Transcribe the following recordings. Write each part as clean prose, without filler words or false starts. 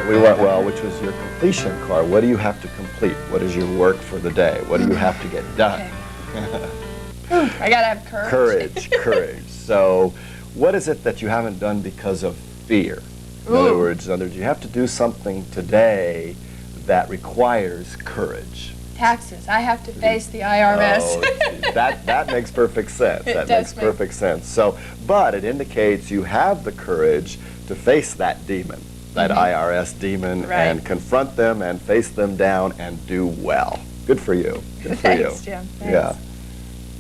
We went well, which was your completion card. What do you have to complete? What is your work for the day? What do you have to get done? Okay. I gotta have courage. Courage. So, what is it that you haven't done because of fear? In other words, you have to do something today that requires courage. Taxes. I have to face the IRS. Oh, that makes perfect sense. That makes perfect sense. So, but it indicates you have the courage to face that demon, that IRS demon, and confront them and face them down and do well. Good for you. Good for you. Thanks, Jim. Thanks. Yeah.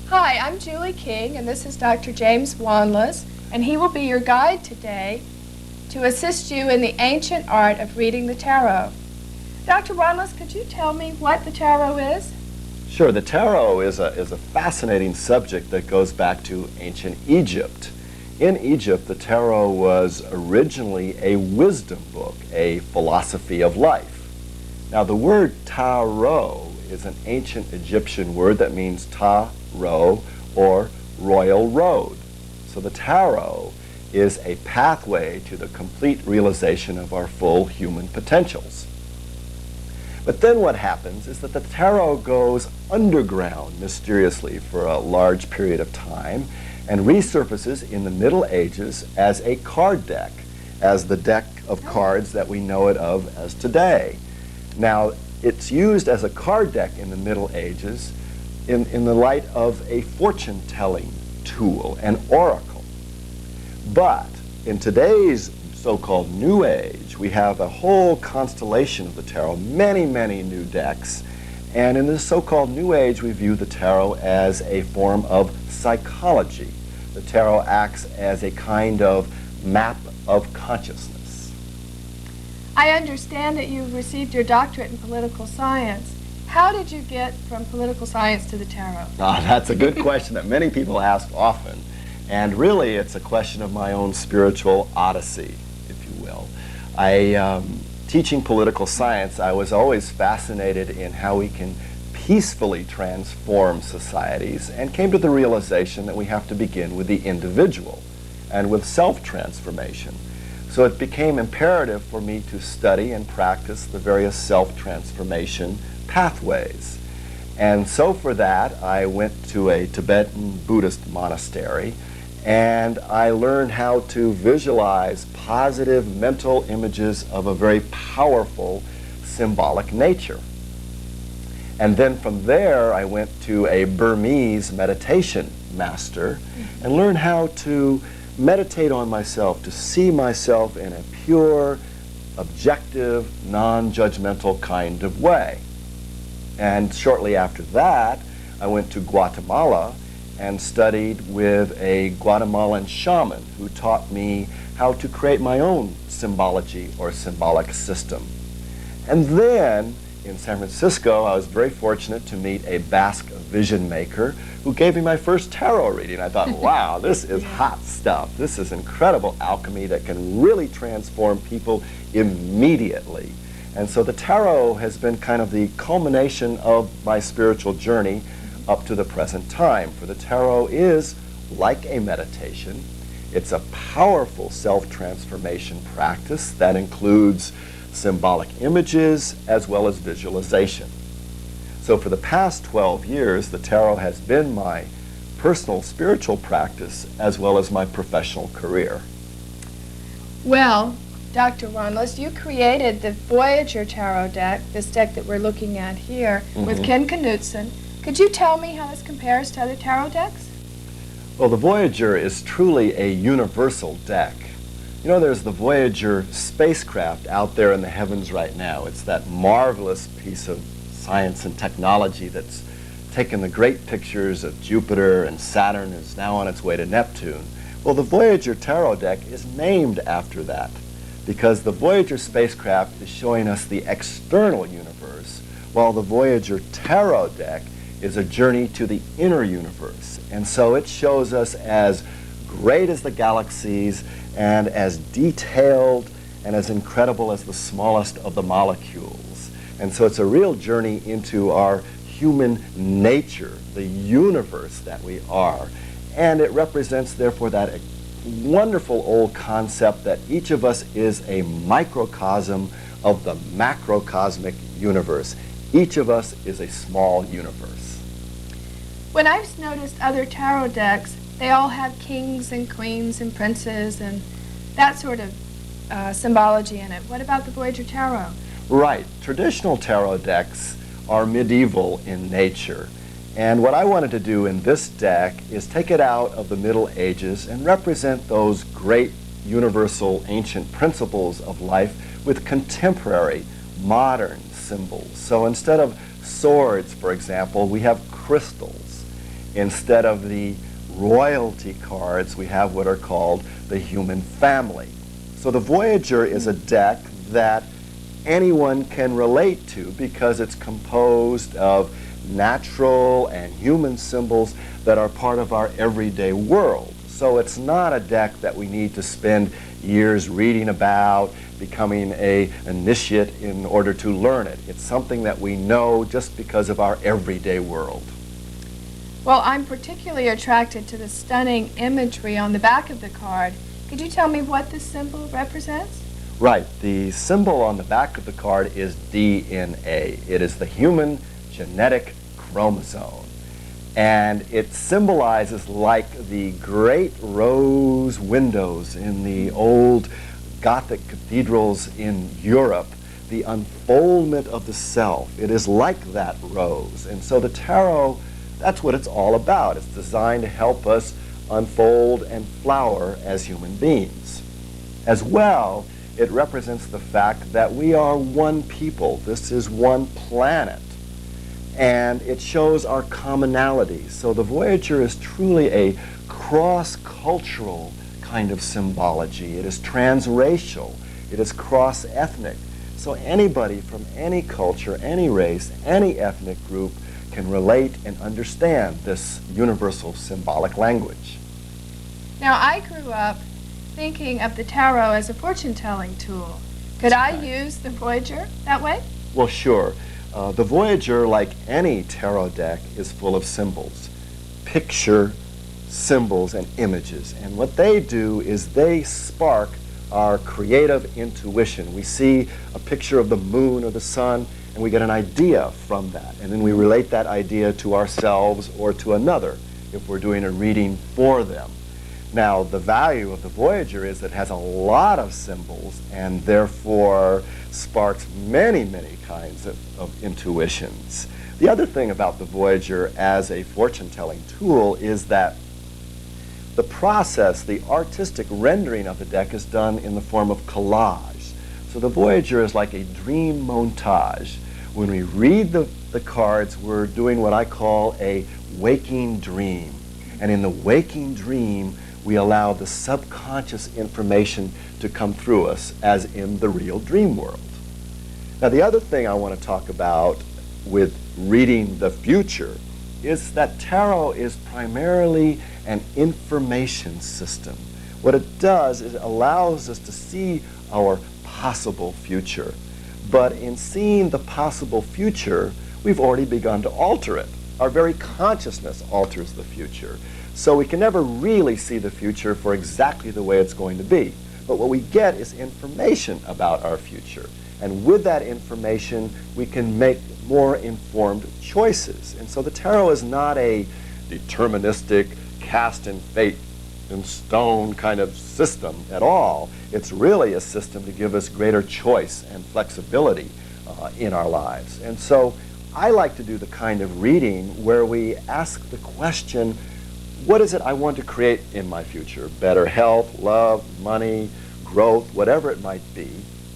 Hi, I'm Julie King, and this is Dr. James Wanless, and he will be your guide today to assist you in the ancient art of reading the tarot. Dr. Wanless, could you tell me what the tarot is? Sure. The tarot is a fascinating subject that goes back to ancient Egypt. In Egypt, the tarot was originally a wisdom book, a philosophy of life. Now, the word tarot is an ancient Egyptian word that means ta-ro, or royal road. So the tarot is a pathway to the complete realization of our full human potentials. But then what happens is that the tarot goes underground mysteriously for a large period of time and resurfaces in the Middle Ages as a card deck, as the deck of cards that we know it of as today. Now, it's used as a card deck in the Middle Ages in the light of a fortune-telling tool, an oracle. But in today's so-called New Age, we have a whole constellation of the tarot, many, many new decks. And in this so-called New Age, we view the tarot as a form of psychology. The tarot acts as a kind of map of consciousness. I understand that you received your doctorate in political science. How did you get from political science to the tarot? That's a good question that many people ask often. And really, it's a question of my own spiritual odyssey, if you will. Teaching political science, I was always fascinated in how we can peacefully transform societies, and came to the realization that we have to begin with the individual and with self-transformation. So it became imperative for me to study and practice the various self-transformation pathways. And so for that, I went to a Tibetan Buddhist monastery, and I learned how to visualize positive mental images of a very powerful symbolic nature. And then from there, I went to a Burmese meditation master and learned how to meditate on myself, to see myself in a pure, objective, non-judgmental kind of way. And shortly after that, I went to Guatemala and studied with a Guatemalan shaman who taught me how to create my own symbology or symbolic system. And then in San Francisco, I was very fortunate to meet a Basque vision maker who gave me my first tarot reading. I thought, wow, this is hot stuff. This is incredible alchemy that can really transform people immediately. And so the tarot has been kind of the culmination of my spiritual journey up to the present time. For the tarot is like a meditation. It's a powerful self-transformation practice that includes symbolic images as well as visualization. So for the past 12 years, the tarot has been my personal spiritual practice as well as my professional career. Well, Dr. Wanless, you created the Voyager Tarot deck, this deck that we're looking at here, with Ken Knutson. Could you tell me how this compares to other tarot decks? Well, the Voyager is truly a universal deck. You know, there's the Voyager spacecraft out there in the heavens right now. It's that marvelous piece of science and technology that's taken the great pictures of Jupiter and Saturn and is now on its way to Neptune. Well, the Voyager Tarot deck is named after that because the Voyager spacecraft is showing us the external universe, while the Voyager Tarot deck is a journey to the inner universe. And so it shows us as great as the galaxies and as detailed and as incredible as the smallest of the molecules. And so it's a real journey into our human nature, the universe that we are. And it represents, therefore, that wonderful old concept that each of us is a microcosm of the macrocosmic universe. Each of us is a small universe. When I've noticed other tarot decks, they all have kings and queens and princes and that sort of symbology in it. What about the Voyager Tarot? Right. Traditional tarot decks are medieval in nature. And what I wanted to do in this deck is take it out of the Middle Ages and represent those great universal ancient principles of life with contemporary, modern symbols. So instead of swords, for example, we have crystals. Instead of the royalty cards, we have what are called the human family. So the Voyager is a deck that anyone can relate to because it's composed of natural and human symbols that are part of our everyday world. So it's not a deck that we need to spend years reading about, becoming an initiate in order to learn it. It's something that we know just because of our everyday world. Well, I'm particularly attracted to the stunning imagery on the back of the card. Could you tell me what this symbol represents? Right. The symbol on the back of the card is DNA. It is the human genetic chromosome. And it symbolizes, like the great rose windows in the old Gothic cathedrals in Europe, the unfoldment of the self. It is like that rose. And so the tarot, that's what it's all about. It's designed to help us unfold and flower as human beings. As well, it represents the fact that we are one people. This is one planet. And it shows our commonality. So the Voyager is truly a cross-cultural kind of symbology. It is transracial. It is cross-ethnic. So anybody from any culture, any race, any ethnic group can relate and understand this universal symbolic language. Now, I grew up thinking of the tarot as a fortune-telling tool. Could I use the Voyager that way? Well, sure. The Voyager, like any tarot deck, is full of symbols. Picture symbols and images. And what they do is they spark our creative intuition. We see a picture of the moon or the sun, and we get an idea from that. And then we relate that idea to ourselves or to another if we're doing a reading for them. Now, the value of the Voyager is that it has a lot of symbols and therefore sparks many, many kinds of intuitions. The other thing about the Voyager as a fortune-telling tool is that the process, the artistic rendering of the deck is done in the form of collage. So the Voyager is like a dream montage. When we read the cards, we're doing what I call a waking dream. And in the waking dream, we allow the subconscious information to come through us as in the real dream world. Now, the other thing I want to talk about with reading the future is that tarot is primarily an information system. What it does is it allows us to see our possible future. But in seeing the possible future, we've already begun to alter it. Our very consciousness alters the future. So we can never really see the future for exactly the way it's going to be. But what we get is information about our future. And with that information, we can make more informed choices. And so the tarot is not a deterministic, cast in fate in stone kind of system at all. It's really a system to give us greater choice and flexibility in our lives. And so I like to do the kind of reading where we ask the question, what is it I want to create in my future? Better health, love, money, growth, whatever it might be,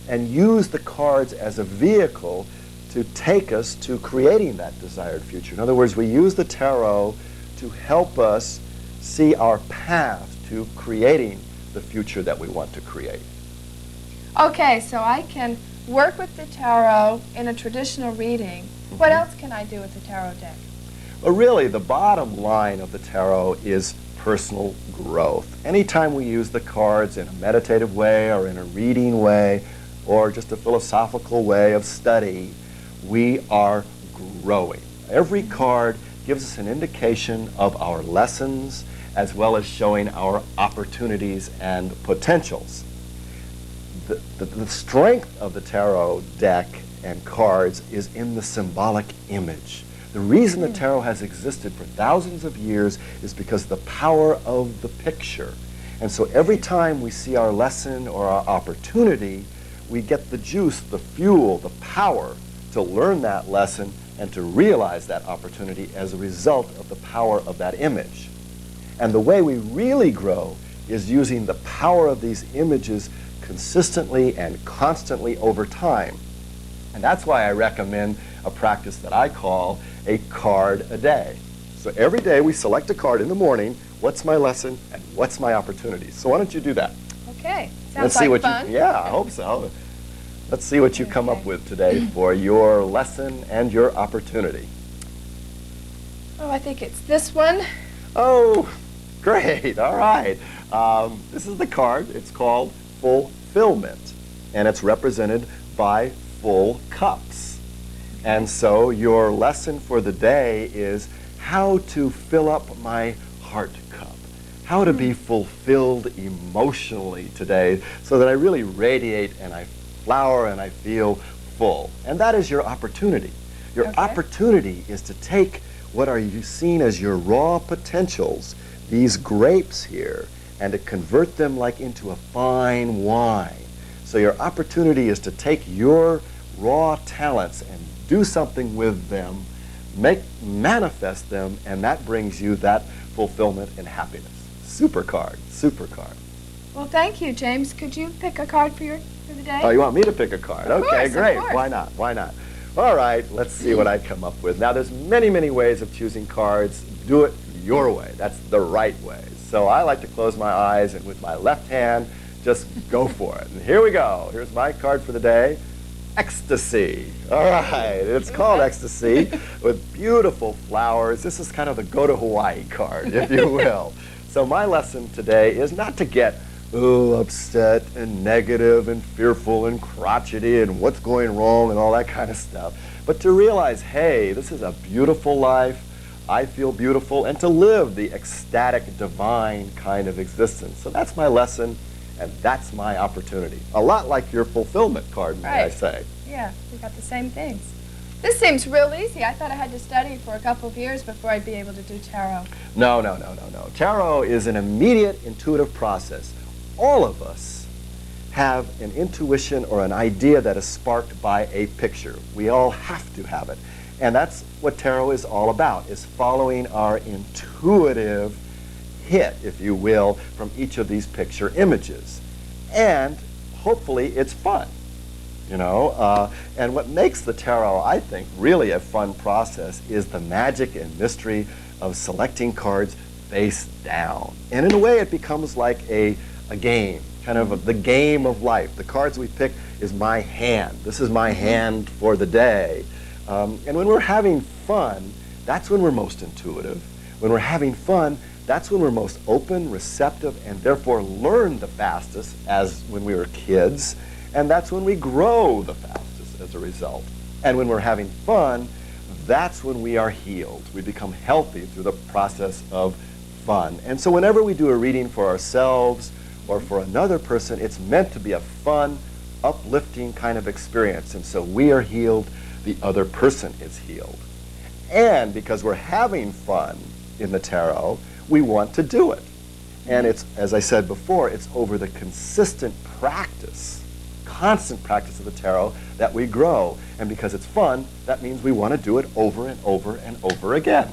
and use the cards as a vehicle to take us to creating that desired future. In other words, we use the tarot to help us see our path to creating the future that we want to create. Okay, so I can work with the tarot in a traditional reading. What else can I do with the tarot deck? But really, the bottom line of the tarot is personal growth. Anytime we use the cards in a meditative way or in a reading way or just a philosophical way of study, we are growing. Every card gives us an indication of our lessons as well as showing our opportunities and potentials. The strength of the tarot deck and cards is in the symbolic image. The reason the tarot has existed for thousands of years is because of the power of the picture. And so every time we see our lesson or our opportunity, we get the juice, the fuel, the power to learn that lesson and to realize that opportunity as a result of the power of that image. And the way we really grow is using the power of these images consistently and constantly over time. And that's why I recommend a practice that I call a card a day. So every day we select a card in the morning. What's my lesson and what's my opportunity? So why don't you do that? Okay. Let's Sounds see like what fun. Yeah, I hope so. Let's see what you come up with today for your lesson and your opportunity. Oh, I think it's this one. Oh, great. All right. This is the card. It's called Fulfillment, and it's represented by full cups. And so your lesson for the day is how to fill up my heart cup, how to be fulfilled emotionally today so that I really radiate and I flower and I feel full. And that is your opportunity. Your opportunity is to take what are you seen as your raw potentials, these grapes here, and to convert them like into a fine wine. So your opportunity is to take your raw talents and do something with them, manifest them, and that brings you that fulfillment and happiness. Super card, super card. Well, thank you, James. Could you pick a card for the day? Oh, you want me to pick a card? Of Okay, course, great. of course. Why not? Why not? All right, let's see what I come up with. Now, there's many, many ways of choosing cards. Do it your way. That's the right way. So I like to close my eyes and with my left hand, just go for it. And here we go. Here's my card for the day. Ecstasy. All right, it's called Ecstasy with beautiful flowers. This is kind of the go to Hawaii card, if you will. So my lesson today is not to get upset and negative and fearful and crotchety and what's going wrong and all that kind of stuff, but to realize, hey, this is a beautiful life. I feel beautiful, and to live the ecstatic, divine kind of existence. So that's my lesson, and that's my opportunity. A lot like your fulfillment card, may I say. Yeah, we got the same things. This seems real easy. I thought I had to study for a couple of years before I'd be able to do tarot. No. Tarot is an immediate, intuitive process. All of us have an intuition or an idea that is sparked by a picture. We all have to have it. And that's what tarot is all about, is following our intuitive hit, if you will, from each of these picture images. And hopefully it's fun, you know. And what makes the tarot, I think, really a fun process is the magic and mystery of selecting cards face down. And in a way it becomes like a game, kind of the game of life. The cards we pick is my hand. This is my hand for the day. And when we're having fun, that's when we're most intuitive. When we're having fun, that's when we're most open, receptive, and therefore learn the fastest, as when we were kids. And that's when we grow the fastest as a result. And when we're having fun, that's when we are healed. We become healthy through the process of fun. And so whenever we do a reading for ourselves or for another person, it's meant to be a fun, uplifting kind of experience. And so we are healed, the other person is healed. And because we're having fun in the tarot, we want to do it. And it's, as I said before, it's over the consistent practice, constant practice of the tarot that we grow. And because it's fun, that means we want to do it over and over and over again.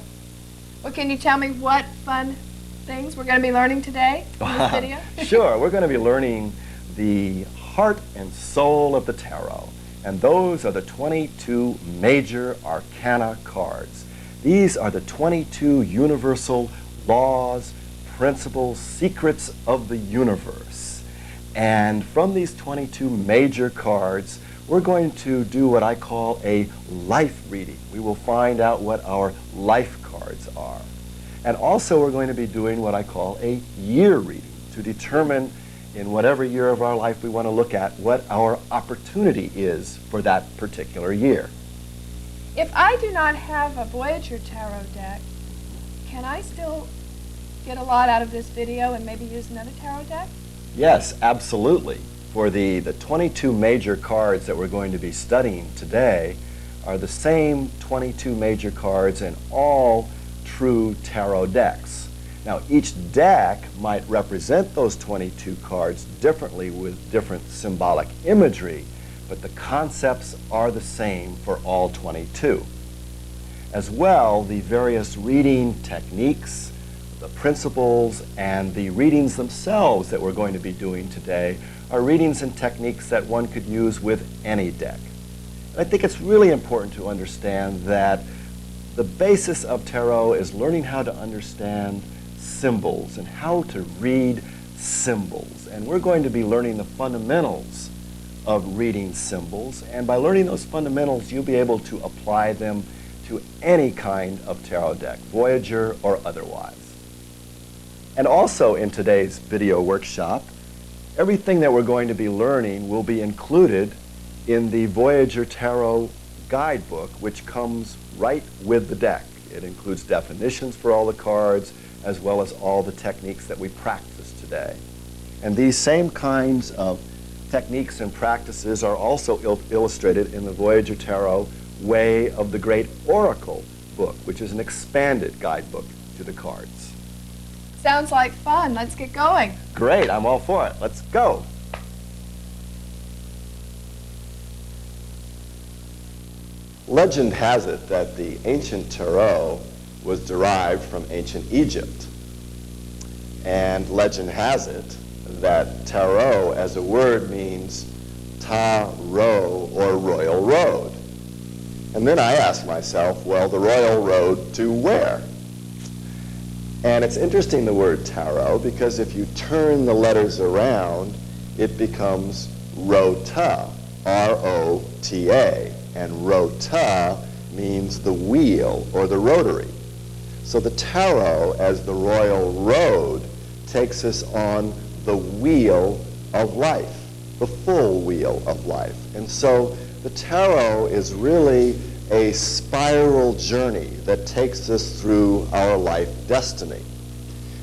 Well, can you tell me what fun things we're going to be learning today in this video? Sure, we're going to be learning the heart and soul of the tarot. And those are the 22 major arcana cards. These are the 22 universal laws, principles, secrets of the universe. And from these 22 major cards, we're going to do what I call a life reading. We will find out what our life cards are. And also we're going to be doing what I call a year reading to determine in whatever year of our life we want to look at what our opportunity is for that particular year. If I do not have a Voyager tarot deck, can I still get a lot out of this video and maybe use another tarot deck? Yes, absolutely. For the 22 major cards that we're going to be studying today are the same 22 major cards in all true tarot decks. Now, each deck might represent those 22 cards differently with different symbolic imagery, but the concepts are the same for all 22. As well, the various reading techniques, the principles, and the readings themselves that we're going to be doing today are readings and techniques that one could use with any deck. And I think it's really important to understand that the basis of tarot is learning how to understand symbols and how to read symbols. And we're going to be learning the fundamentals of reading symbols. And by learning those fundamentals, you'll be able to apply them to any kind of tarot deck, Voyager or otherwise. And also in today's video workshop, everything that we're going to be learning will be included in the Voyager Tarot guidebook, which comes right with the deck. It includes definitions for all the cards, as well as all the techniques that we practice today. And these same kinds of techniques and practices are also illustrated in the Voyager Tarot Way of the Great Oracle book, which is an expanded guidebook to the cards. Sounds like fun. Let's get going. Great, I'm all for it. Let's go. Legend has it that the ancient tarot was derived from ancient Egypt. And legend has it that tarot as a word means ta-ro, or royal road. And then I asked myself, well, the royal road to where? And it's interesting, the word tarot, because if you turn the letters around, it becomes rota, R-O-T-A. And rota means the wheel or the rotary. So the tarot, as the royal road, takes us on the wheel of life, the full wheel of life. And so the tarot is really a spiral journey that takes us through our life destiny.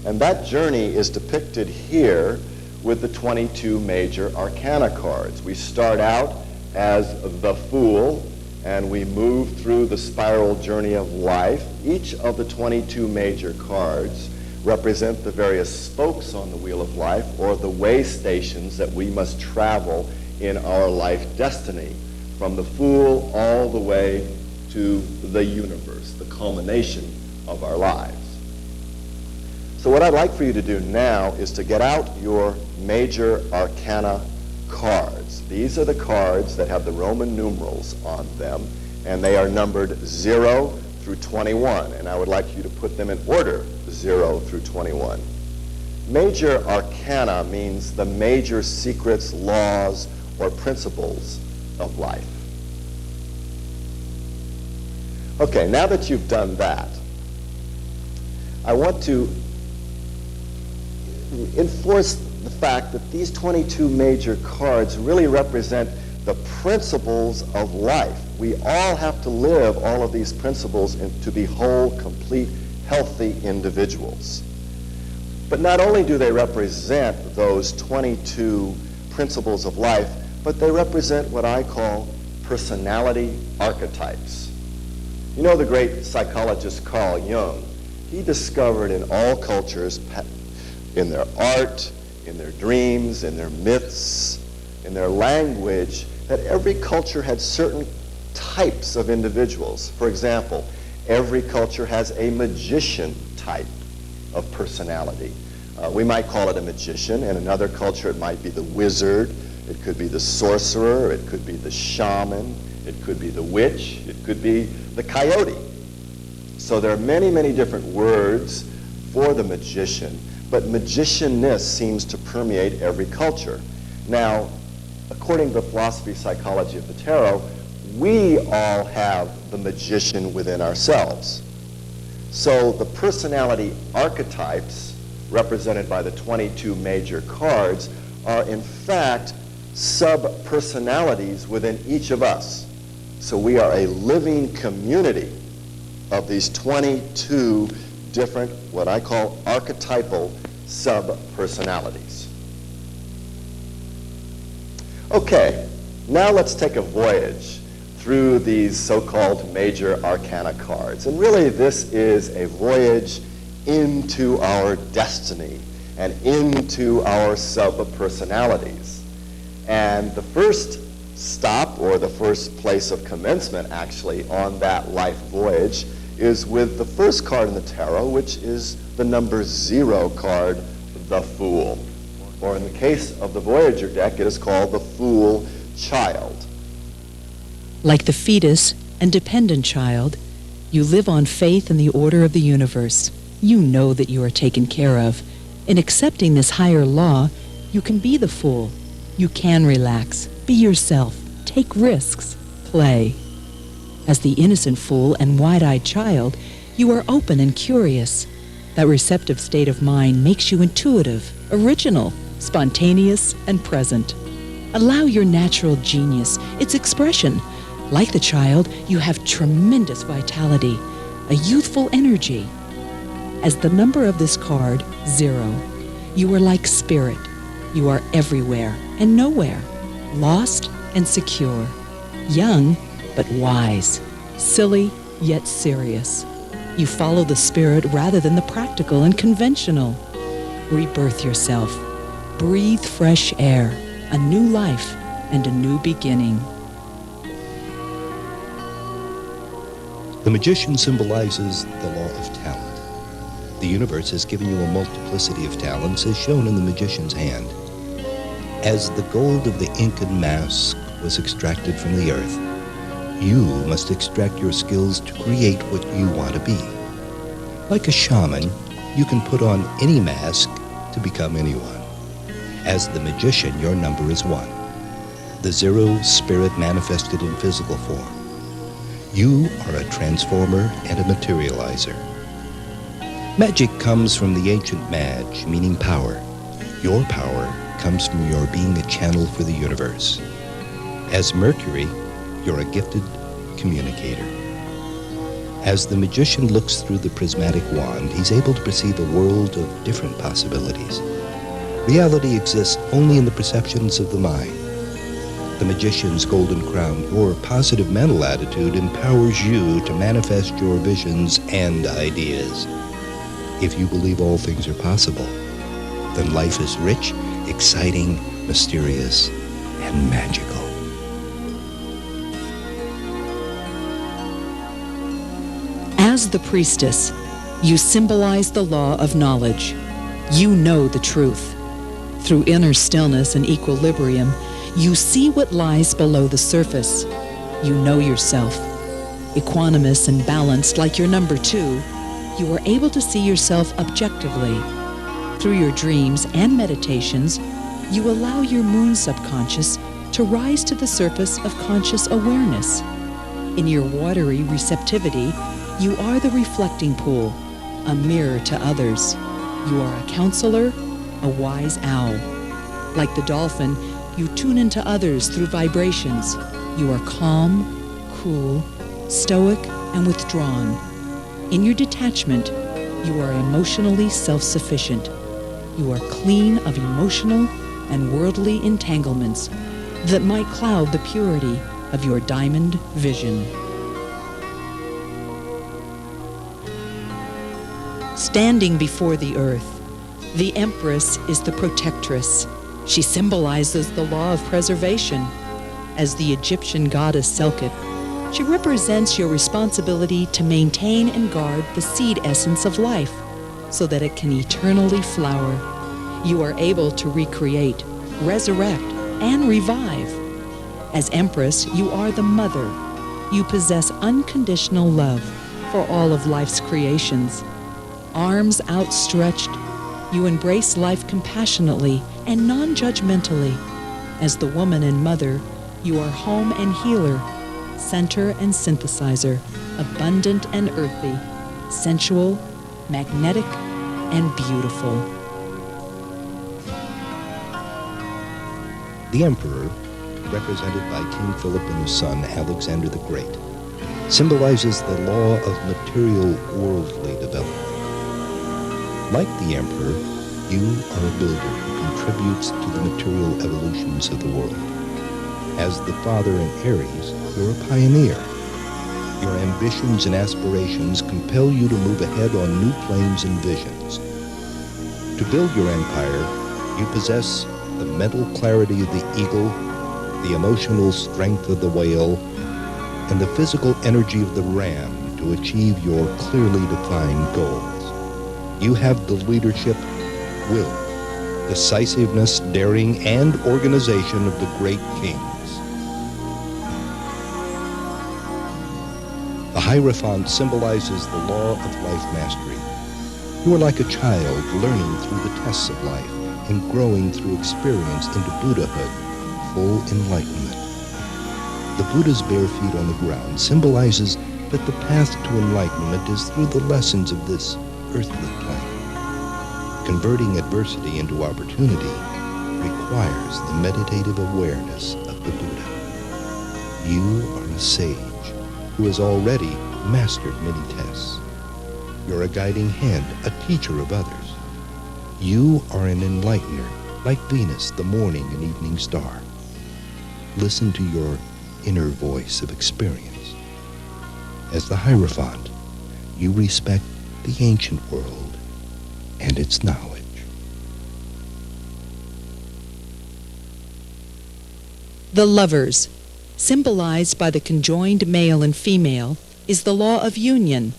And that journey is depicted here with the 22 major arcana cards. We start out as the Fool, and we move through the spiral journey of life. Each of the 22 major cards represent the various spokes on the wheel of life, or the way stations that we must travel in our life destiny, from the Fool all the way to the universe, the culmination of our lives. So what I'd like for you to do now is to get out your major arcana cards. These are the cards that have the Roman numerals on them, and they are numbered 0 through 21, and I would like you to put them in order, 0 through 21. Major arcana means the major secrets, laws, or principles of life. Okay, now that you've done that, I want to enforce the fact that these 22 major cards really represent the principles of life. We all have to live all of these principles to be whole, complete, healthy individuals. But not only do they represent those 22 principles of life, but they represent what I call personality archetypes. You know the great psychologist Carl Jung? He discovered in all cultures, in their art, in their dreams, in their myths, in their language, that every culture had certain types of individuals. For example, every culture has a magician type of personality. We might call it a magician. In another culture, it might be the wizard. It could be the sorcerer. It could be the shaman. It could be the witch. It could be the coyote. So there are many, many different words for the magician, but magicianness seems to permeate every culture. Now, according to the philosophy psychology of the tarot, we all have the magician within ourselves. So the personality archetypes, represented by the 22 major cards, are in fact sub-personalities within each of us. So we are a living community of these 22 different, what I call archetypal sub-personalities. Okay, now let's take a voyage through these so-called major arcana cards. And really, this is a voyage into our destiny and into our sub-personalities. And the first stop, or the first place of commencement, actually, on that life voyage is with the first card in the tarot, which is the number 0 card, the Fool. Or in the case of the Voyager deck, it is called the Fool Child. Like the fetus and dependent child, you live on faith in the order of the universe. You know that you are taken care of. In accepting this higher law, you can be the fool. You can relax, be yourself, take risks, play. As the innocent fool and wide-eyed child, you are open and curious. That receptive state of mind makes you intuitive, original, spontaneous, and present. Allow your natural genius, its expression. Like the child, you have tremendous vitality, a youthful energy. As the number of this card, 0, you are like spirit. You are everywhere and nowhere, lost and secure, young but wise, silly yet serious. You follow the spirit rather than the practical and conventional. Rebirth yourself. Breathe fresh air, a new life, and a new beginning. The magician symbolizes the law of talent. The universe has given you a multiplicity of talents as shown in the magician's hand. As the gold of the Incan mask was extracted from the earth, you must extract your skills to create what you want to be. Like a shaman, you can put on any mask to become anyone. As the magician, your number is 1. The 0 spirit manifested in physical form. You are a transformer and a materializer. Magic comes from the ancient mage, meaning power. Your power comes from your being a channel for the universe. As Mercury, you're a gifted communicator. As the magician looks through the prismatic wand, he's able to perceive a world of different possibilities. Reality exists only in the perceptions of the mind. The magician's golden crown, your positive mental attitude, empowers you to manifest your visions and ideas. If you believe all things are possible, then life is rich, exciting, mysterious, and magical. As the priestess, you symbolize the law of knowledge. You know the truth. Through inner stillness and equilibrium, you see what lies below the surface. You know yourself. Equanimous and balanced like your number 2, you are able to see yourself objectively. Through your dreams and meditations, you allow your moon subconscious to rise to the surface of conscious awareness. In your watery receptivity, you are the reflecting pool, a mirror to others. You are a counselor, a wise owl. Like the dolphin, you tune into others through vibrations. You are calm, cool, stoic, and withdrawn. In your detachment, you are emotionally self-sufficient. You are clean of emotional and worldly entanglements that might cloud the purity of your diamond vision. Standing before the earth, the Empress is the protectress. She symbolizes the law of preservation. As the Egyptian goddess Selkut, she represents your responsibility to maintain and guard the seed essence of life so that it can eternally flower. You are able to recreate, resurrect, and revive. As Empress, you are the mother. You possess unconditional love for all of life's creations. Arms outstretched, you embrace life compassionately and non-judgmentally. As the woman and mother, you are home and healer, center and synthesizer, abundant and earthy, sensual, magnetic, and beautiful. The Emperor, represented by King Philip and his son Alexander the Great, symbolizes the law of material worldly development. Like the Emperor, you are a builder who contributes to the material evolutions of the world. As the father in Aries, you're a pioneer. Your ambitions and aspirations compel you to move ahead on new planes and visions. To build your empire, you possess the mental clarity of the eagle, the emotional strength of the whale, and the physical energy of the ram to achieve your clearly defined goals. You have the leadership, will, decisiveness, daring, and organization of the great kings. The Hierophant symbolizes the law of life mastery. You are like a child learning through the tests of life and growing through experience into Buddhahood, full enlightenment. The Buddha's bare feet on the ground symbolizes that the path to enlightenment is through the lessons of this earthly plane. Converting adversity into opportunity requires the meditative awareness of the Buddha. You are a sage who has already mastered many tests. You're a guiding hand, a teacher of others. You are an enlightener, like Venus, the morning and evening star. Listen to your inner voice of experience. As the Hierophant, you respect the ancient world and its knowledge. The Lovers, symbolized by the conjoined male and female, is the law of union,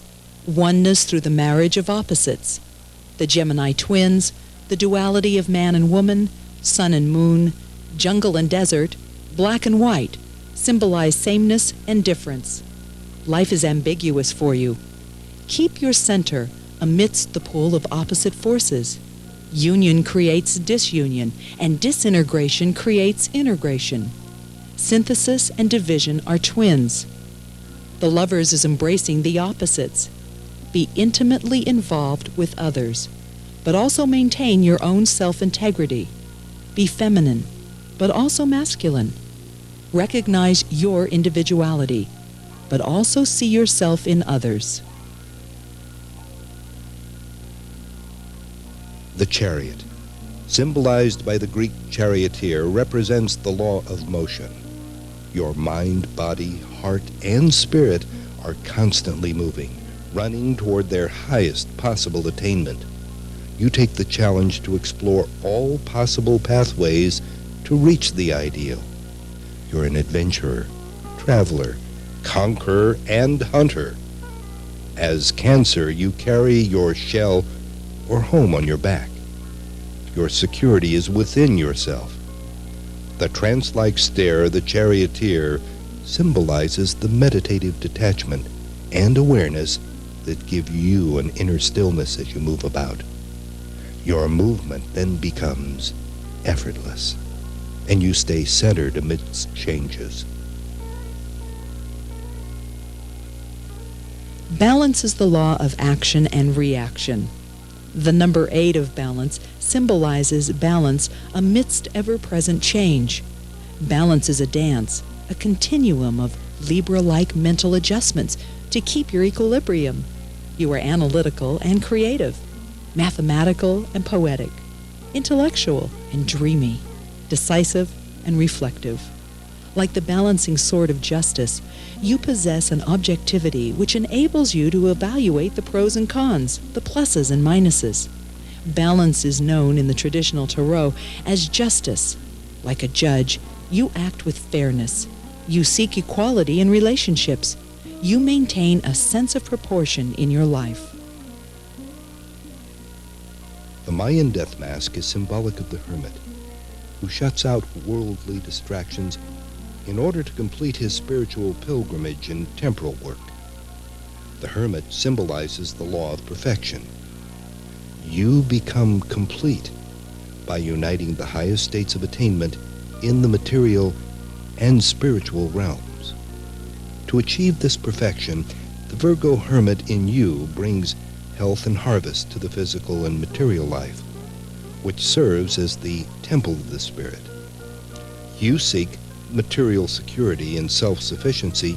oneness through the marriage of opposites. The Gemini twins, the duality of man and woman, sun and moon, jungle and desert, black and white, symbolize sameness and difference. Life is ambiguous for you. Keep your center amidst the pull of opposite forces. Union creates disunion, and disintegration creates integration. Synthesis and division are twins. The Lovers is embracing the opposites. Be intimately involved with others, but also maintain your own self-integrity. Be feminine, but also masculine. Recognize your individuality, but also see yourself in others. The Chariot, symbolized by the Greek charioteer, represents the law of motion. Your mind, body, heart, and spirit are constantly moving, running toward their highest possible attainment. You take the challenge to explore all possible pathways to reach the ideal. You're an adventurer, traveler, conqueror, and hunter. As Cancer, you carry your shell or home on your back. Your security is within yourself. The trance-like stare, the charioteer, symbolizes the meditative detachment and awareness that give you an inner stillness as you move about. Your movement then becomes effortless, and you stay centered amidst changes. Balance is the law of action and reaction. The number 8 of balance symbolizes balance amidst ever-present change. Balance is a dance, a continuum of Libra-like mental adjustments to keep your equilibrium. You are analytical and creative, mathematical and poetic, intellectual and dreamy, decisive and reflective. Like the balancing sword of justice, you possess an objectivity which enables you to evaluate the pros and cons, the pluses and minuses. Balance is known in the traditional tarot as justice. Like a judge, you act with fairness. You seek equality in relationships. You maintain a sense of proportion in your life. The Mayan death mask is symbolic of the hermit, who shuts out worldly distractions in order to complete his spiritual pilgrimage and temporal work. The hermit symbolizes the law of perfection. You become complete by uniting the highest states of attainment in the material and spiritual realms. To achieve this perfection, the Virgo hermit in you brings health and harvest to the physical and material life, which serves as the temple of the spirit. You seek material security and self-sufficiency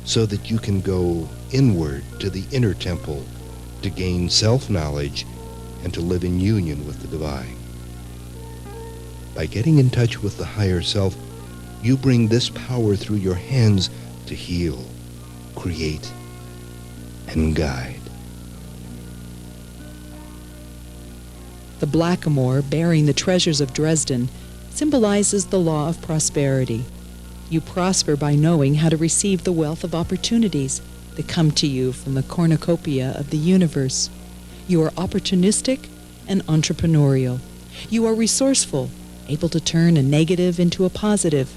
so that you can go inward to the inner temple to gain self-knowledge and to live in union with the divine. By getting in touch with the higher self, you bring this power through your hands to heal, create, and guide. The blackamoor bearing the treasures of Dresden symbolizes the law of prosperity. You prosper by knowing how to receive the wealth of opportunities that come to you from the cornucopia of the universe. You are opportunistic and entrepreneurial. You are resourceful, able to turn a negative into a positive.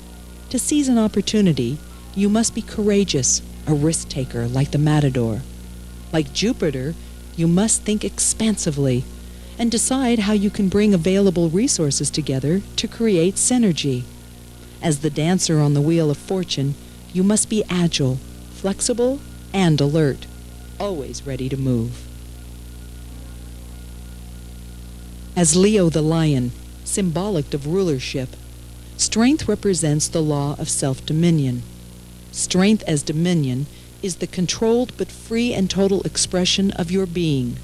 To seize an opportunity, you must be courageous, a risk-taker like the matador. Like Jupiter, you must think expansively and decide how you can bring available resources together to create synergy. As the dancer on the wheel of fortune, you must be agile, flexible, and alert, always ready to move. As Leo the lion, symbolic of rulership, strength represents the law of self-dominion. Strength as dominion is the controlled but free and total expression of your being.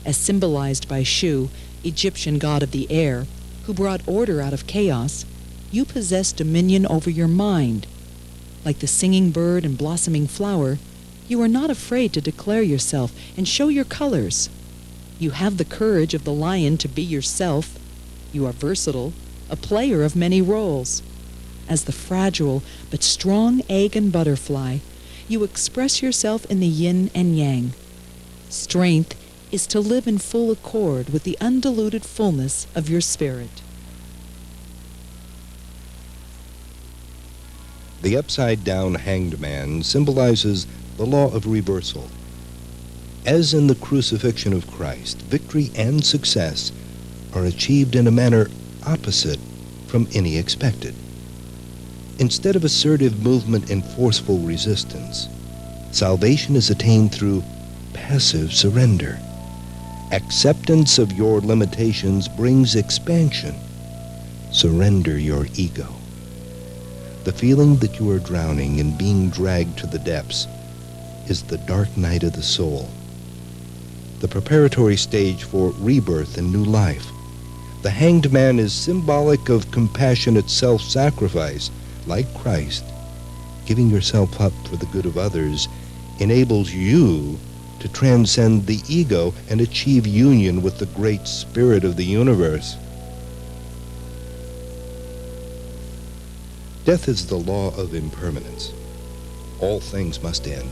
As symbolized by Shu, Egyptian god of the air, who brought order out of chaos, you possess dominion over your mind. Like the singing bird and blossoming flower, you are not afraid to declare yourself and show your colors. You have the courage of the lion to be yourself. You are versatile, a player of many roles. As the fragile but strong egg and butterfly, you express yourself in the yin and yang. Strength is to live in full accord with the undiluted fullness of your spirit. The upside-down hanged man symbolizes the law of reversal. As in the crucifixion of Christ, victory and success are achieved in a manner opposite from any expected. Instead of assertive movement and forceful resistance, salvation is attained through passive surrender. Acceptance of your limitations brings expansion. Surrender your ego. The feeling that you are drowning and being dragged to the depths is the dark night of the soul, the preparatory stage for rebirth and new life. The hanged man is symbolic of compassionate self-sacrifice, like Christ. Giving yourself up for the good of others enables you to transcend the ego and achieve union with the great spirit of the universe. Death is the law of impermanence. All things must end.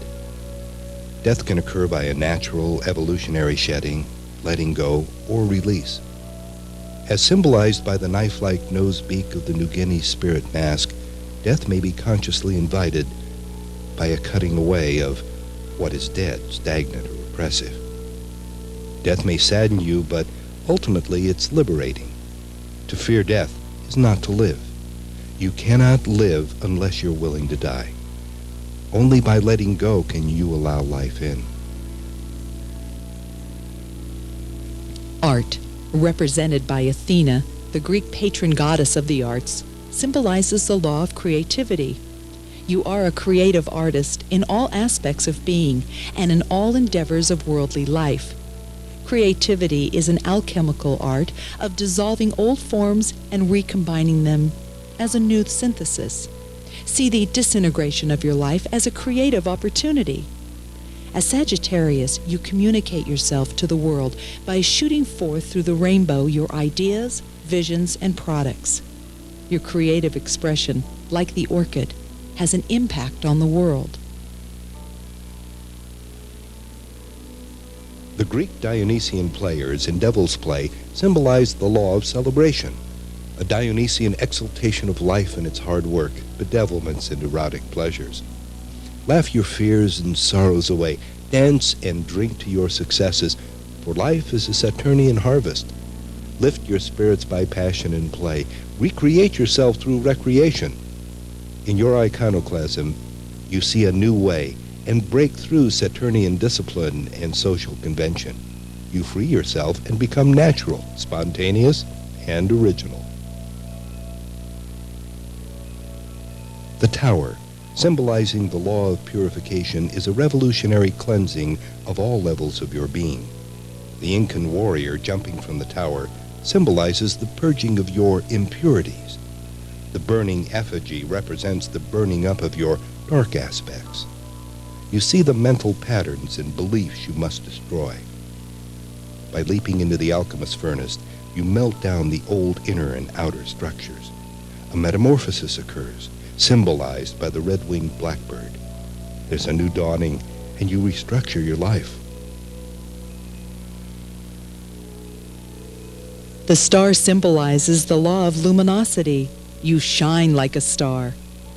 Death can occur by a natural evolutionary shedding, letting go, or release. As symbolized by the knife-like nose beak of the New Guinea spirit mask, death may be consciously invited by a cutting away of what is dead, stagnant, or repressive. Death may sadden you, but ultimately it's liberating. To fear death is not to live. You cannot live unless you're willing to die. Only by letting go can you allow life in. Art, represented by Athena, the Greek patron goddess of the arts, symbolizes the law of creativity. You are a creative artist in all aspects of being and in all endeavors of worldly life. Creativity is an alchemical art of dissolving old forms and recombining them as a new synthesis. See the disintegration of your life as a creative opportunity. As Sagittarius, you communicate yourself to the world by shooting forth through the rainbow your ideas, visions, and products. Your creative expression, like the orchid, has an impact on the world. The Greek Dionysian players in Devil's Play symbolized the law of celebration, a Dionysian exaltation of life and its hard work, bedevilments and erotic pleasures. Laugh your fears and sorrows away, dance and drink to your successes, for life is a Saturnian harvest. Lift your spirits by passion and play. Recreate yourself through recreation. In your iconoclasm, you see a new way and break through Saturnian discipline and social convention. You free yourself and become natural, spontaneous, and original. The tower, symbolizing the law of purification, is a revolutionary cleansing of all levels of your being. The Incan warrior jumping from the tower symbolizes the purging of your impurities. The burning effigy represents the burning up of your dark aspects. You see the mental patterns and beliefs you must destroy. By leaping into the alchemist's furnace, you melt down the old inner and outer structures. A metamorphosis occurs, symbolized by the red-winged blackbird. There's a new dawning, and you restructure your life. The star symbolizes the law of luminosity. You shine like a star.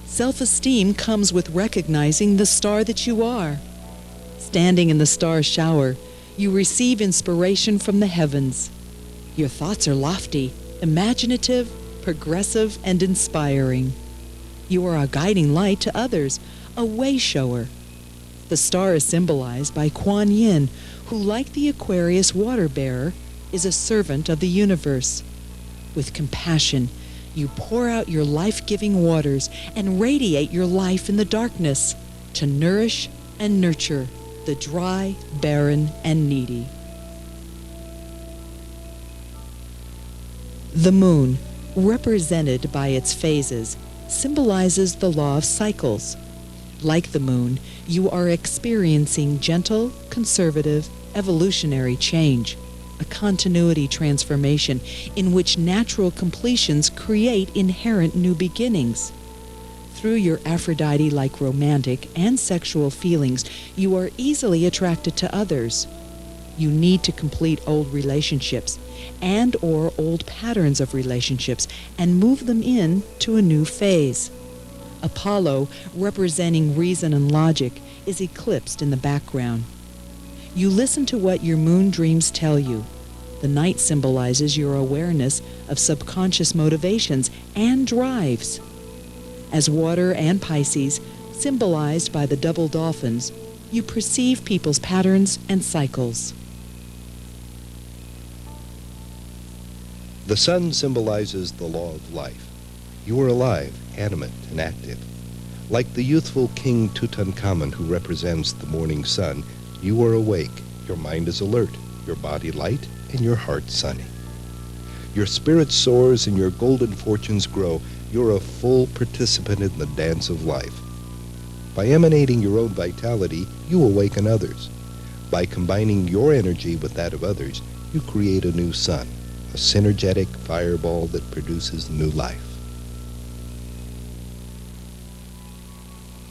Self-esteem comes with recognizing the star that you are. Standing in the star shower, you receive inspiration from the heavens. Your thoughts are lofty, imaginative, progressive, and inspiring. You are a guiding light to others, a way shower. The star is symbolized by Kuan Yin, who, like the Aquarius water bearer, is a servant of the universe. With compassion, you pour out your life-giving waters and radiate your life in the darkness to nourish and nurture the dry, barren, and needy. The moon, represented by its phases, symbolizes the law of cycles. Like the moon, you are experiencing gentle, conservative, evolutionary change, a continuity transformation in which natural completions create inherent new beginnings. Through your Aphrodite-like romantic and sexual feelings, you are easily attracted to others. You need to complete old relationships and/or old patterns of relationships and move them into a new phase. Apollo, representing reason and logic, is eclipsed in the background. You listen to what your moon dreams tell you. The night symbolizes your awareness of subconscious motivations and drives. As water and Pisces, symbolized by the double dolphins, you perceive people's patterns and cycles. The sun symbolizes the law of life. You are alive, animate, and active. Like the youthful King Tutankhamun, who represents the morning sun, you are awake, your mind is alert, your body light, and your heart sunny. Your spirit soars and your golden fortunes grow. You're a full participant in the dance of life. By emanating your own vitality, you awaken others. By combining your energy with that of others, you create a new sun, a synergetic fireball that produces new life.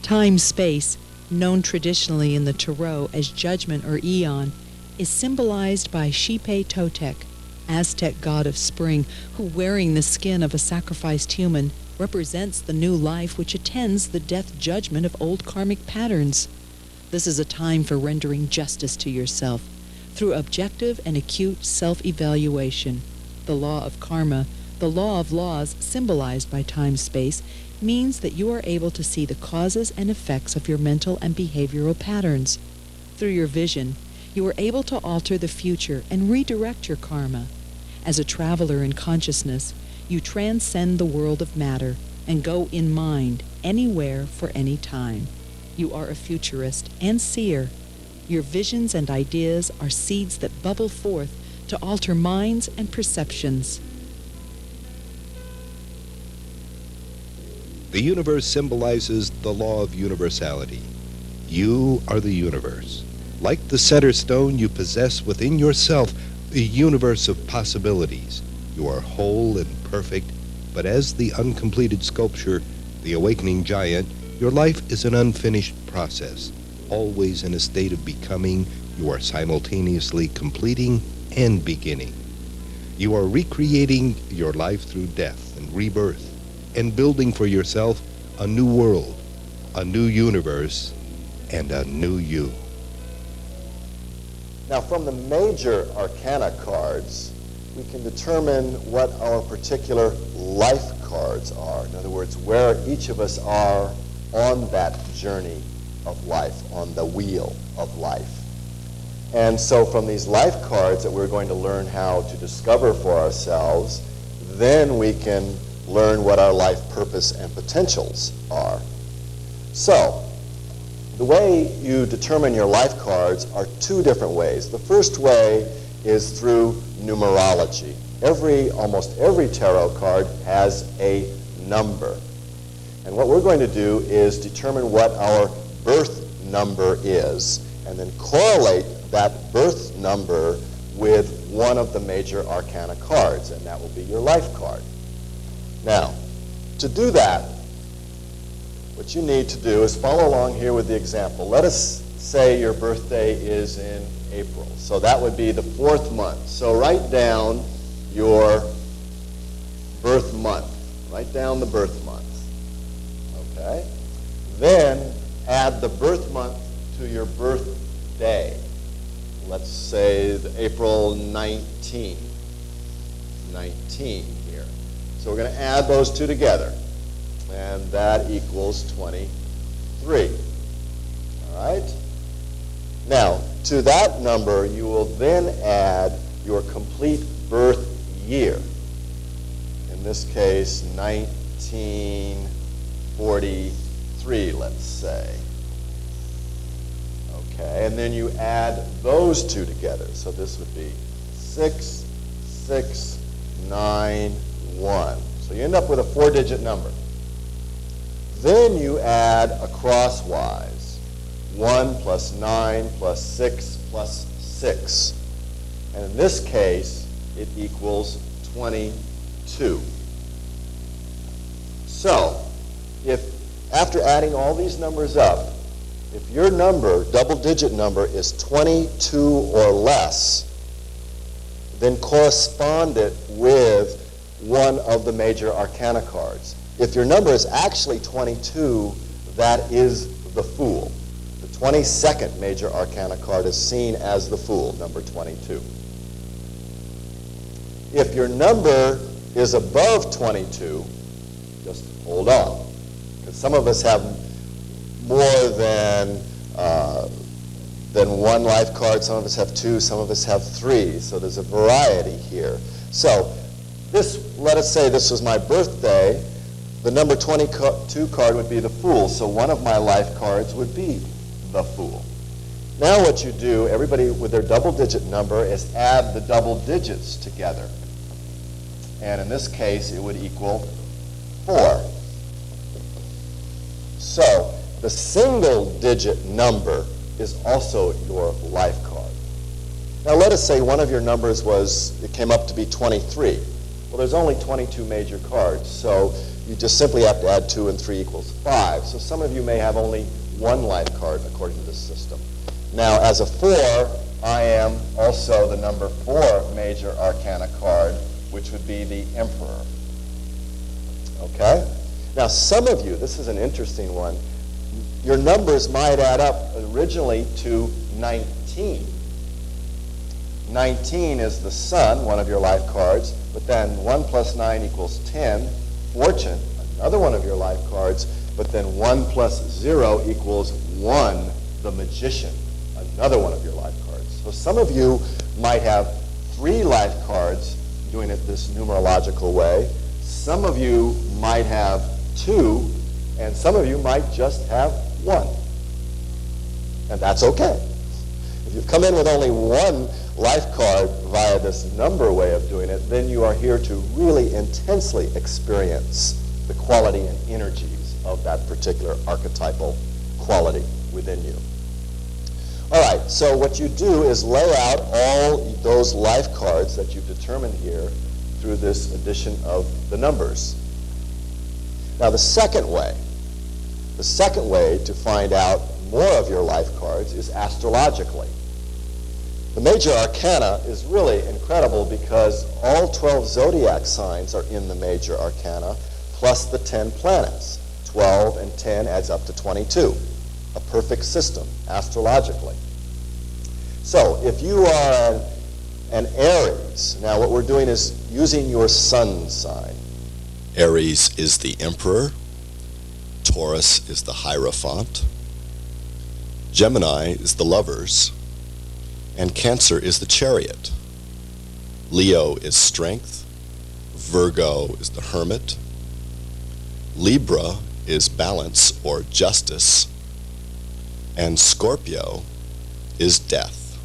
Time-space, known traditionally in the Tarot as judgment or eon, is symbolized by Xipe Totec, Aztec god of spring, who, wearing the skin of a sacrificed human, represents the new life which attends the death judgment of old karmic patterns. This is a time for rendering justice to yourself through objective and acute self-evaluation. The law of karma, the law of laws symbolized by time-space, means that you are able to see the causes and effects of your mental and behavioral patterns. Through your vision, you are able to alter the future and redirect your karma. As a traveler in consciousness, you transcend the world of matter and go in mind anywhere for any time. You are a futurist and seer. Your visions and ideas are seeds that bubble forth to alter minds and perceptions. The universe symbolizes the law of universality. You are the universe. Like the center stone, you possess within yourself a universe of possibilities. You are whole and perfect, but as the uncompleted sculpture, the awakening giant, your life is an unfinished process. Always in a state of becoming, you are simultaneously completing and beginning. You are recreating your life through death and rebirth, and building for yourself a new world, a new universe, and a new you. Now, from the major arcana cards, we can determine what our particular life cards are. In other words, where each of us are on that journey of life, on the wheel of life. And so from these life cards that we're going to learn how to discover for ourselves, then we can learn what our life purpose and potentials are. So, the way you determine your life cards are two different ways. The first way is through numerology. Almost every tarot card has a number. And what we're going to do is determine what our birth number is, and then correlate that birth number with one of the major arcana cards, and that will be your life card. Now, to do that, what you need to do is follow along here with the example. Let us say your birthday is in April. So that would be the 4th month. So write down your birth month. Write down the birth month. Okay? Then add the birth month to your birthday. Let's say April 19. 19 here. So we're going to add those two together. And that equals 23. All right? Now, to that number, you will then add your complete birth year. In this case, 1943, let's say. Okay, and then you add those two together. So this would be 6691. So you end up with a 4-digit number. Then you add a crosswise. 1 plus 9 plus 6 plus 6. And in this case, it equals 22. So, if after adding all these numbers up, if your number, double-digit number, is 22 or less, then correspond it with one of the major arcana cards. If your number is actually 22, that is the Fool. The 22nd major arcana card is seen as the Fool, number 22. If your number is above 22, just hold on. Because some of us have more than one life card. Some of us have 2, some of us have 3. So there's a variety here. So this, let us say this was my birthday. The number 22 card would be the Fool. So one of my life cards would be the Fool. Now what you do, everybody with their double-digit number, is add the double digits together. And in this case, it would equal 4. So the single-digit number is also your life card. Now let us say one of your numbers it came up to be 23. Well, there's only 22 major cards, so you just simply have to add 2 and 3 equals 5. So some of you may have only one life card according to this system. Now, as a 4, I am also the number 4 major arcana card, which would be the Emperor. Okay? Now, some of you, this is an interesting one, your numbers might add up originally to 19. 19 is the Sun, one of your life cards, but then 1 plus 9 equals 10. Fortune, another one of your life cards, but then 1 plus 0 equals 1, the Magician, another one of your life cards. So some of you might have 3 life cards doing it this numerological way. Some of you might have 2, and some of you might just have 1. And that's okay. If you've come in with only 1 life card via this number way of doing it, then you are here to really intensely experience the quality and energies of that particular archetypal quality within you. All right, so what you do is lay out all those life cards that you've determined here through this addition of the numbers. Now the second way to find out more of your life cards is astrologically. The major arcana is really incredible because all 12 zodiac signs are in the major arcana, plus the 10 planets. 12 and 10 adds up to 22. A perfect system, astrologically. So, if you are an Aries, now what we're doing is using your sun sign. Aries is the Emperor. Taurus is the Hierophant. Gemini is the Lovers. And Cancer is the Chariot. Leo is Strength. Virgo is the Hermit. Libra is Balance or Justice. And Scorpio is Death.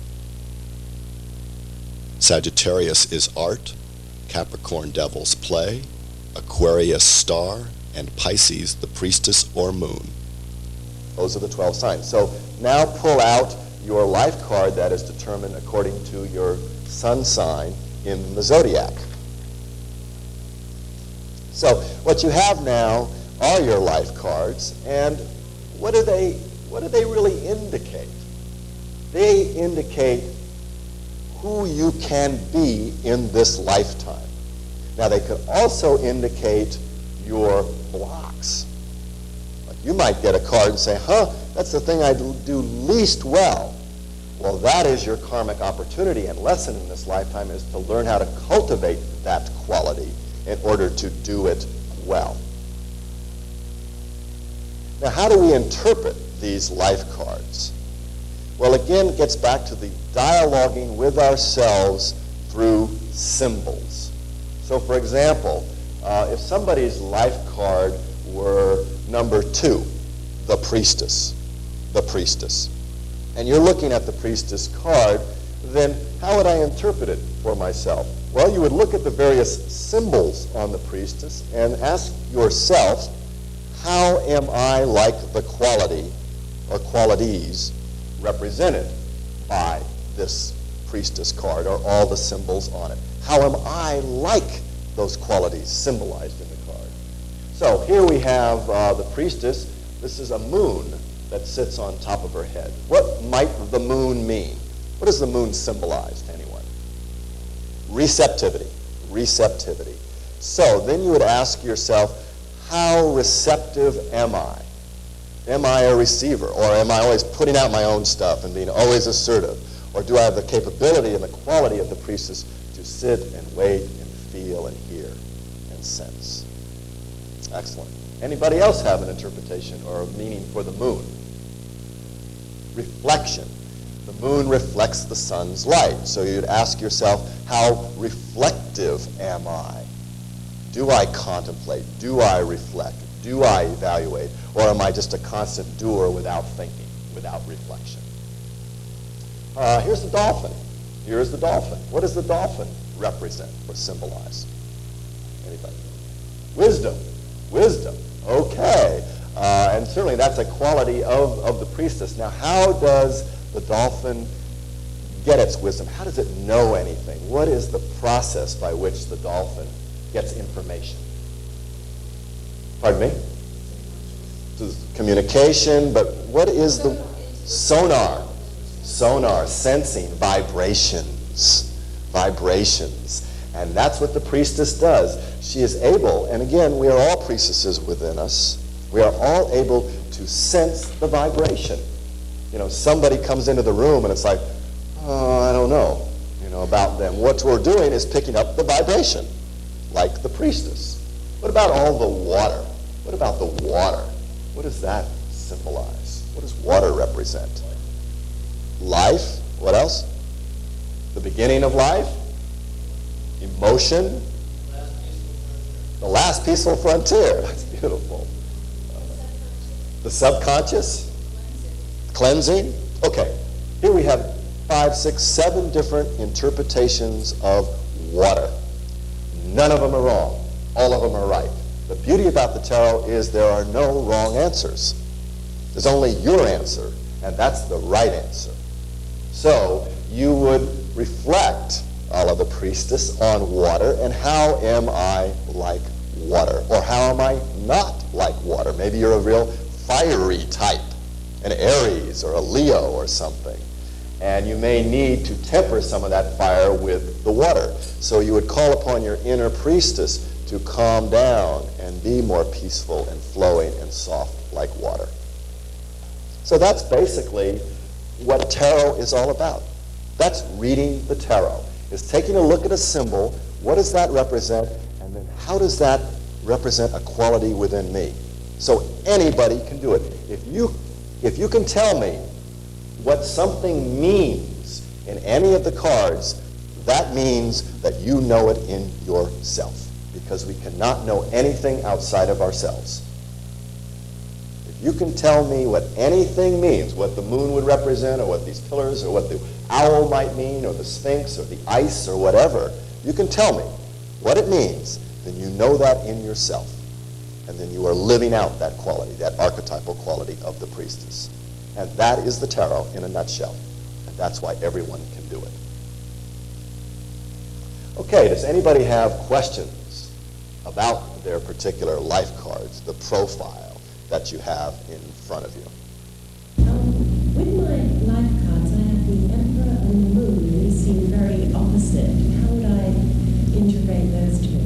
Sagittarius is art, Capricorn devil's play, Aquarius star, and Pisces the priestess or moon. Those are the 12 signs. So now pull out your life card that is determined according to your sun sign in the zodiac. So what you have now are your life cards, and what do they really indicate? They indicate who you can be in this lifetime. Now they could also indicate your blocks. Like you might get a card and say, that's the thing I do least well. Well, that is your karmic opportunity and lesson in this lifetime, is to learn how to cultivate that quality in order to do it well. Now, how do we interpret these life cards? Well, again, it gets back to the dialoguing with ourselves through symbols. So, for example, if somebody's life card were number 2, the priestess, and you're looking at the priestess card, then how would I interpret it for myself? Well, you would look at the various symbols on the priestess and ask yourself, how am I like the quality or qualities represented by this priestess card or all the symbols on it? How am I like those qualities symbolized in the card? So here we have the priestess. This is a moon that sits on top of her head. What might the moon mean? What does the moon symbolize to anyone? Receptivity. Receptivity. So then you would ask yourself, how receptive am I? Am I a receiver? Or am I always putting out my own stuff and being always assertive? Or do I have the capability and the quality of the priestess to sit and wait and feel and hear and sense? Excellent. Anybody else have an interpretation or a meaning for the moon? Reflection. The moon reflects the sun's light. So you'd ask yourself, how reflective am I? Do I contemplate? Do I reflect? Do I evaluate? Or am I just a constant doer without thinking, without reflection? Here's the dolphin. Here's the dolphin. What does the dolphin represent or symbolize? Anybody? Wisdom. Wisdom. Okay. And certainly that's a quality of the priestess. Now, how does the dolphin get its wisdom? How does it know anything? What is the process by which the dolphin gets information? Pardon me? Communication, but what is the sonar? Sonar, sensing, vibrations. Vibrations. And that's what the priestess does. She is able, and again, we are all priestesses within us. We are all able to sense the vibration. You know, somebody comes into the room and it's like, oh, I don't know, about them. What we're doing is picking up the vibration, like the priestess. What about all the water? What about the water? What does that symbolize? What does water represent? Life. What else? The beginning of life. Emotion. The last peaceful frontier. That's beautiful. The subconscious. Cleansing. Okay. Here we have 5, 6, 7 different interpretations of water. None of them are wrong. All of them are right. The beauty about the tarot is there are no wrong answers. There's only your answer, and that's the right answer. So you would reflect, a la the priestess, on water, and how am I like water? Or how am I not like water? Maybe you're a real fiery type, an Aries or a Leo or something. And you may need to temper some of that fire with the water. So you would call upon your inner priestess to calm down and be more peaceful and flowing and soft like water. So that's basically what tarot is all about. That's reading the tarot. It's taking a look at a symbol, what does that represent, and then how does that represent a quality within me? So anybody can do it. If you can tell me what something means in any of the cards, that means that you know it in yourself, because we cannot know anything outside of ourselves. If You can tell me what anything means, what the moon would represent, or what these pillars, or what the owl might mean, or the sphinx, or the ice, or whatever. You can tell me what it means, then you know that in yourself. And then you are living out that quality, that archetypal quality of the priestess. And that is the tarot in a nutshell. And that's why everyone can do it. Okay, does anybody have questions about their particular life cards, the profile that you have in front of you? With my life cards, I have the Emperor and the Moon. These seem very opposite. How would I integrate those two?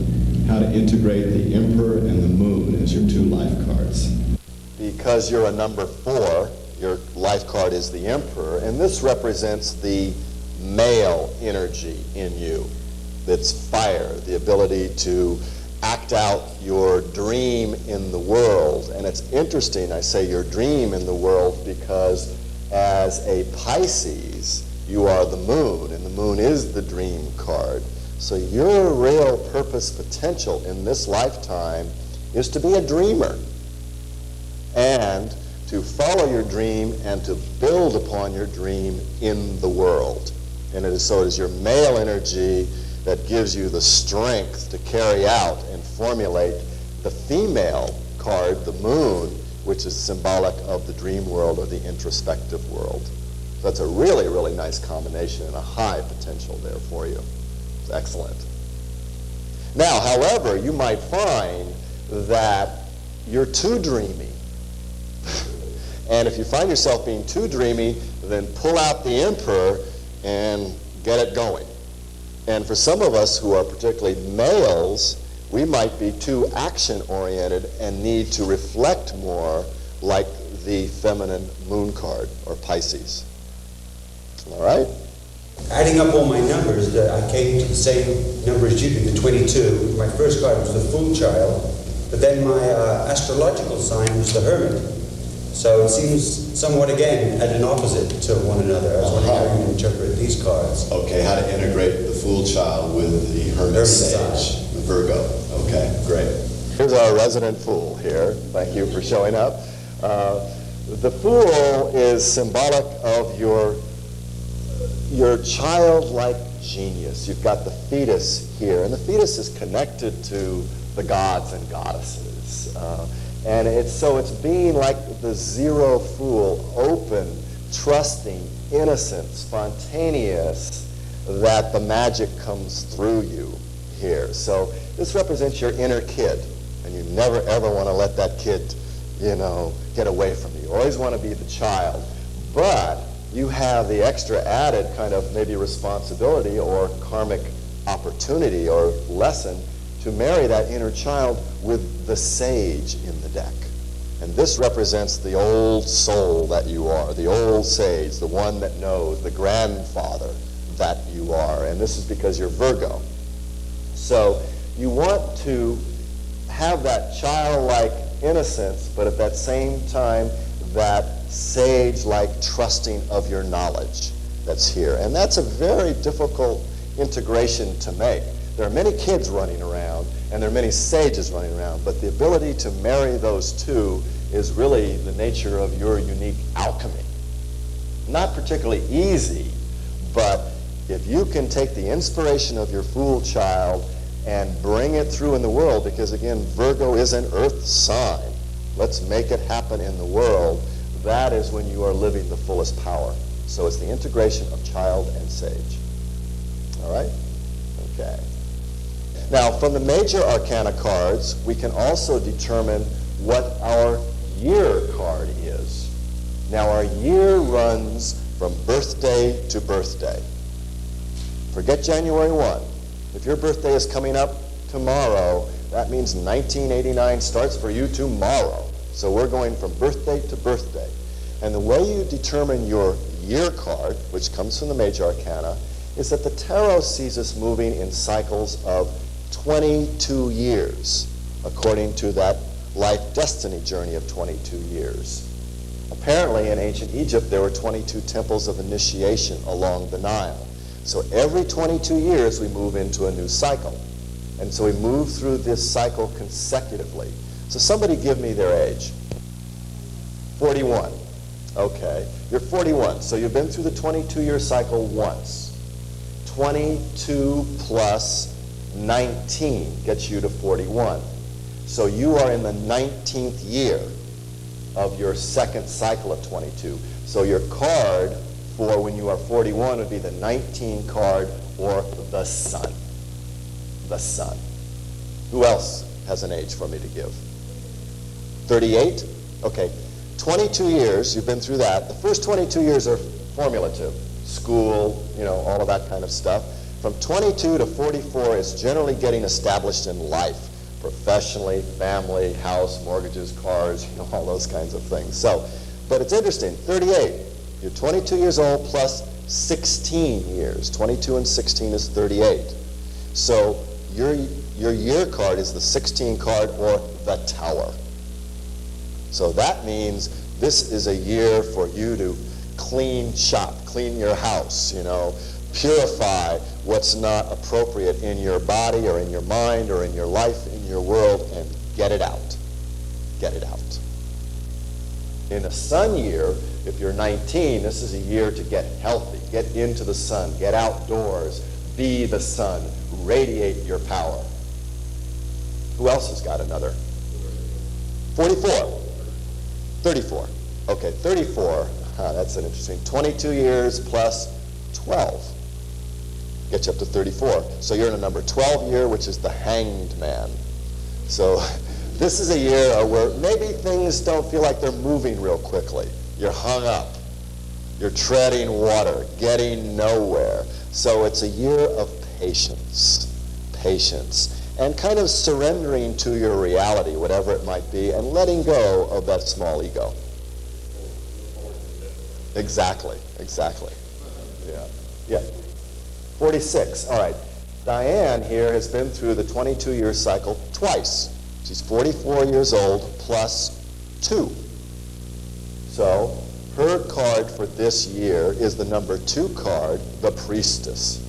How to integrate the Emperor and the Moon as your two life cards. Because you're a number 4, your life card is the Emperor, and this represents the male energy in you. It's fire, the ability to act out your dream in the world. And it's interesting, I say your dream in the world, because as a Pisces, you are the moon, and the moon is the dream card. So your real purpose potential in this lifetime is to be a dreamer and to follow your dream and to build upon your dream in the world. And so it is your male energy that gives you the strength to carry out and formulate the female card, the moon, which is symbolic of the dream world or the introspective world. So that's a really, really nice combination and a high potential there for you. It's excellent. Now, however, you might find that you're too dreamy. And if you find yourself being too dreamy, then pull out the Emperor and get it going. And for some of us who are particularly males, we might be too action-oriented and need to reflect more like the feminine moon card, or Pisces. All right? Adding up all my numbers, I came to the same number as you did, the 22. My first card was the Fool Child, but then my astrological sign was the Hermit. So it seems somewhat, again, at an opposite to one another. I was wondering how you interpret these cards. Okay, how to integrate the Fool Child with the Hermit Sage, the Virgo. Okay, great. Here's our resident Fool here. Thank you for showing up. The Fool is symbolic of your childlike genius. You've got the fetus here, and the fetus is connected to the gods and goddesses. And it's being like the zero fool, open, trusting, innocent, spontaneous, that the magic comes through you here. So this represents your inner kid, and you never ever want to let that kid, get away from you. You always want to be the child, but you have the extra added kind of maybe responsibility or karmic opportunity or lesson to marry that inner child with the sage in the deck. And this represents the old soul that you are, the old sage, the one that knows, the grandfather that you are. And this is because you're Virgo. So you want to have that childlike innocence, but at that same time, that sage-like trusting of your knowledge that's here. And that's a very difficult integration to make. There are many kids running around, and there are many sages running around, but the ability to marry those two is really the nature of your unique alchemy. Not particularly easy, but if you can take the inspiration of your Fool Child and bring it through in the world, because again, Virgo is an earth sign. Let's make it happen in the world. That is when you are living the fullest power. So it's the integration of child and sage. All right? Okay. Now, from the major arcana cards, we can also determine what our year card is. Now, our year runs from birthday to birthday. Forget January 1. If your birthday is coming up tomorrow, that means 1989 starts for you tomorrow. So we're going from birthday to birthday. And the way you determine your year card, which comes from the major arcana, is that the tarot sees us moving in cycles of 22 years, according to that life destiny journey of 22 years. Apparently, in ancient Egypt, there were 22 temples of initiation along the Nile. So every 22 years, we move into a new cycle. And so we move through this cycle consecutively. So somebody give me their age. 41. Okay, you're 41, so you've been through the 22-year cycle once. 22 plus 19 gets you to 41. So you are in the 19th year of your second cycle of 22. So your card for when you are 41 would be the 19 card, or the sun. The sun. Who else has an age for me to give? 38? Okay. 22 years, you've been through that. The first 22 years are formative. School, all of that kind of stuff. From 22 to 44 is generally getting established in life. Professionally, family, house, mortgages, cars, all those kinds of things. So, but it's interesting, 38. You're 22 years old plus 16 years. 22 and 16 is 38. So your year card is the 16 card, or the tower. So that means this is a year for you to clean shop, clean your house, purify what's not appropriate in your body or in your mind or in your life, in your world, and get it out. Get it out. In a sun year, if you're 19, this is a year to get healthy, get into the sun, get outdoors, be the sun, radiate your power. Who else has got another? 44. 34. Okay, 34. That's an interesting. 22 years plus 12 gets you up to 34. So you're in a number 12 year, which is the hanged man. So this is a year where maybe things don't feel like they're moving real quickly. You're hung up. You're treading water, getting nowhere. So it's a year of patience. Patience. And kind of surrendering to your reality, whatever it might be, and letting go of that small ego. Exactly, exactly. Yeah. 46, all right. Diane here has been through the 22-year cycle twice. She's 44 years old plus 2. So her card for this year is the number 2 card, the priestess.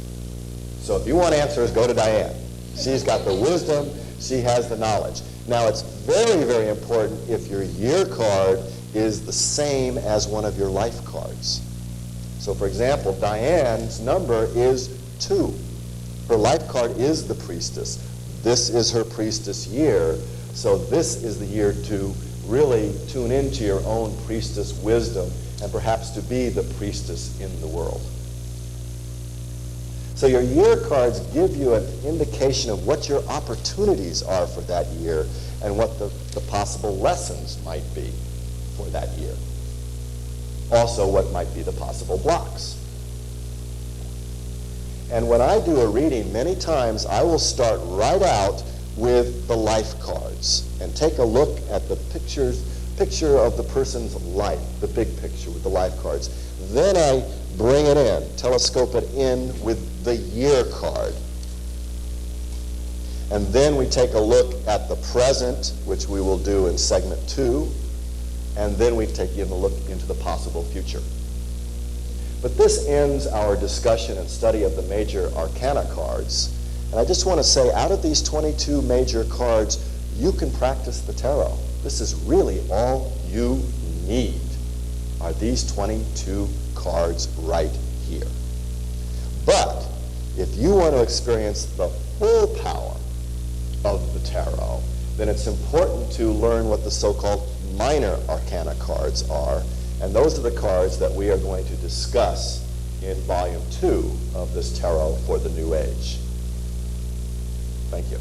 So if you want answers, go to Diane. She's got the wisdom, she has the knowledge. Now it's very, very important if your year card is the same as one of your life cards. So for example, Diane's number is 2. Her life card is the priestess. This is her priestess year. So this is the year to really tune into your own priestess wisdom and perhaps to be the priestess in the world. So your year cards give you an indication of what your opportunities are for that year and what the possible lessons might be for that year. Also, what might be the possible blocks. And when I do a reading, many times I will start right out with the life cards and take a look at the picture of the person's life, the big picture with the life cards. Then I bring it in, telescope it in with the year card. And then we take a look at the present, which we will do in segment 2. And then we take a look into the possible future. But this ends our discussion and study of the major arcana cards. And I just want to say, out of these 22 major cards, you can practice the tarot. This is really all you need, are these 22 cards right here. But if you want to experience the full power of the tarot, then it's important to learn what the so-called minor arcana cards are. And those are the cards that we are going to discuss in Volume 2 of this Tarot for the New Age. Thank you.